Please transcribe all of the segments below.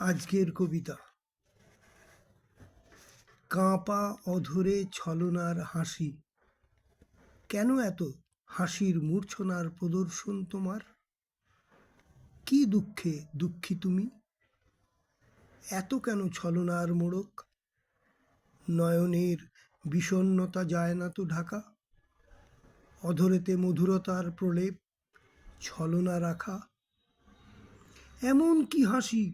আজকের কবিতা। কাঁপা অধরে ছলনার হাসি, কেন এত হাসির মূর্ছনার প্রদর্শন তোমার? কি দুঃখে দুঃখী তুমি, এত কেন ছলনার মোড়ক? নয়নের বিষণ্ণতা যায় না তো ঢাকা, অধরেতে মধুরতার প্রলেপ ছলনা রাখা। এমন কি হাসি,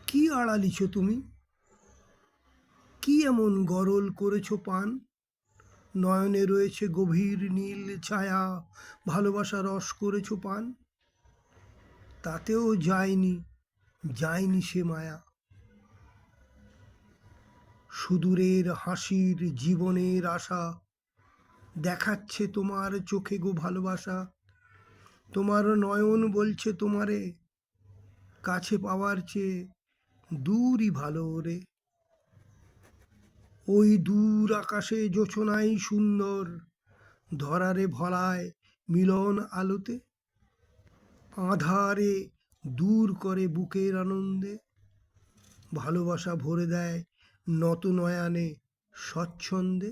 কি আড়ালিছ তুমি? কি এমন গরল করেছ পান? নয়নে রয়েছে গভীর নীল ছায়া, ভালোবাসা রস করেছ পান। তাতেও যায়নি সে মায়া। সুদূরের হাসির জীবনের আশা দেখাচ্ছে তোমার চোখে গো ভালোবাসা। তোমার নয়ন বলছে তোমারে, কাছে পাওয়ার চেয়ে দূরই ভালো ওরে। ওই দূর আকাশে জোছনাই সুন্দর, ধরারে ভরায় মিলন আলোতে। আঁধারে দূর করে বুকের আনন্দে, ভালোবাসা ভরে দেয় নত নয়ানে স্বচ্ছন্দে।